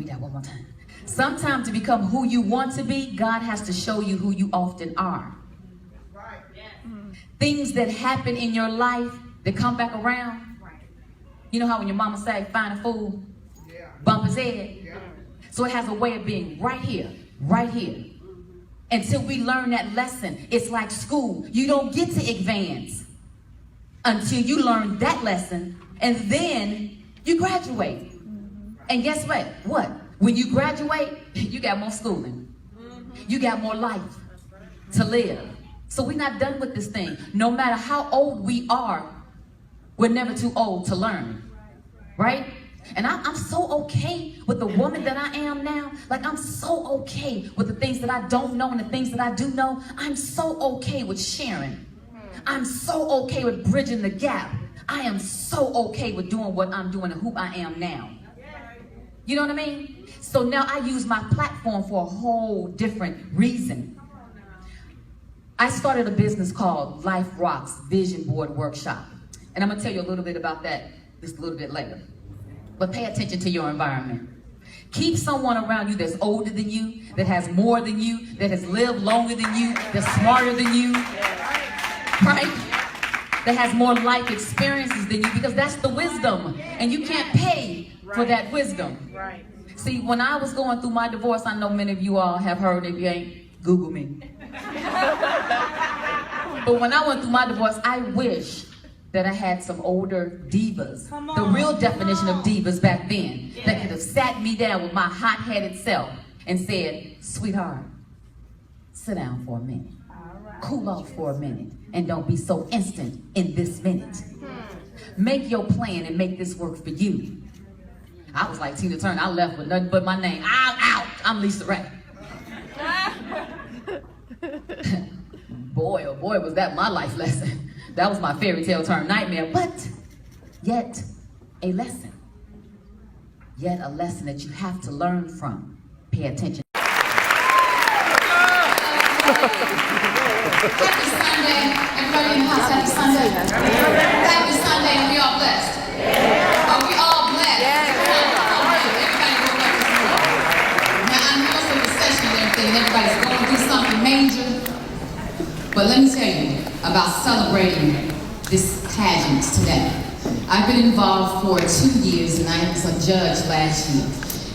read that one more time. Sometimes to become who you want to be, God has to show you who you often are. Right. Yes. Things that happen in your life that come back around. You know how when your mama say, find a fool, bump his head? Yeah. So it has a way of being right here, right here. Until we learn that lesson. It's like school. You don't get to advance until you learn that lesson, and then you graduate. And guess what? What? When you graduate, you got more schooling. You got more life to live. So we're not done with this thing. No matter how old we are, we're never too old to learn. Right? And I'm so okay with the woman that I am now. Like, I'm so okay with the things that I don't know and the things that I do know. I'm so okay with sharing. I'm so okay with bridging the gap. I am so okay with doing what I'm doing and who I am now. You know what I mean? So now I use my platform for a whole different reason. I started a business called Life Rocks Vision Board Workshop. And I'm going to tell you a little bit about that just a little bit later. But pay attention to your environment. Keep someone around you that's older than you, that has more than you, that has lived longer than you, that's smarter than you, right? That has more life experiences than you, because that's the wisdom. And you can't pay for that wisdom. Right. See, when I was going through my divorce, I know many of you all have heard, if you ain't, Google me. But when I went through my divorce, I wish that I had some older divas, the real definition of divas back then, that could have sat me down with my hot-headed self and said, sweetheart, sit down for a minute, cool off for a minute, and don't be so instant in this minute. Make your plan and make this work for you. I was like Tina Turner. I left with nothing but my name. I'm out. I'm lisaraye. Boy, oh boy, was that my life lesson. That was my fairy tale turned nightmare, but yet a lesson. Yet a lesson that you have to learn from. Pay attention. Happy Sunday. Everybody in the house, happy Sunday. Happy Sunday, and we all blessed. Are we all blessed? Everybody go back to school. Now I know it's a recession and everything, everybody's going through something major. But let me tell you about celebrating this pageant today. I've been involved for 2 years, and I was a judge last year.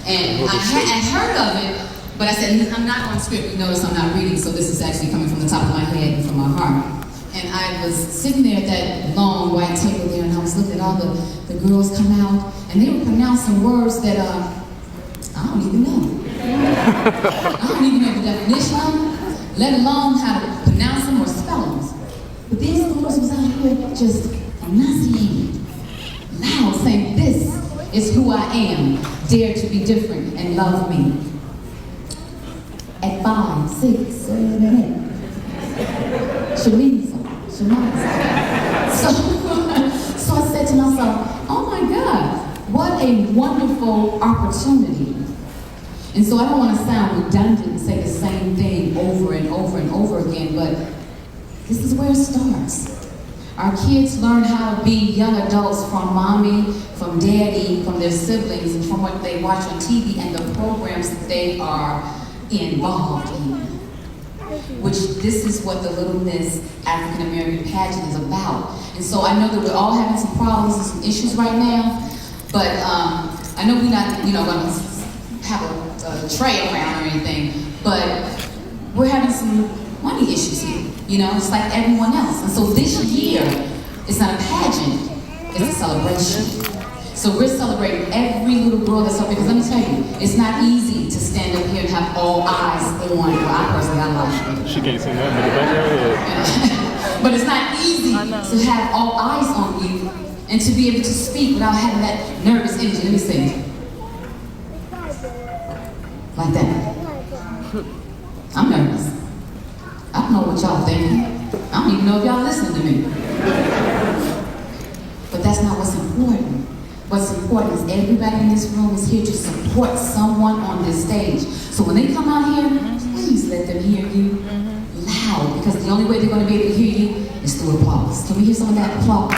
And I had heard of it, but I said, I'm not on script. You notice I'm not reading, so this is actually coming from the top of my head and from my heart. And I was sitting there at that long white table there, and I was looking at all the girls come out, and they were pronouncing words that I don't even know. I don't even know the definition of them, let alone how to pronounce them or spell them. But these girls was out here just enunciating, loud, saying, this is who I am, dare to be different and love me. At 5, 6, 7, 8. Shamisa. So I said to myself, oh my God, what a wonderful opportunity. And so I don't want to sound redundant and say the same thing over and over and over again, but this is where it starts. Our kids learn how to be young adults from mommy, from daddy, from their siblings, and from what they watch on TV and the programs that they are involved in. Which this is what the Little Miss African American pageant is about. And so I know that we're all having some problems and some issues right now, but I know we're not, going to have a tray around or anything, but we're having some money issues here, just like everyone else. And so this year, it's not a pageant, it's a celebration. So we're celebrating every little girl that's up here, because let me tell you, it's not easy to stand up here and have all eyes on, well, I personally got a lot of. She can't see nothing but the back of her head. But it's not easy to have all eyes on you and to be able to speak without having that nervous energy. Let me see. Like that. I'm nervous. I don't know what y'all thinking. I don't even know if y'all listening to me. But that's not what's important. What's important is everybody in this room is here to support someone on this stage. So when they come out here, please let them hear you loud, because the only way they're going to be able to hear you is through applause. Can we hear some of that applause?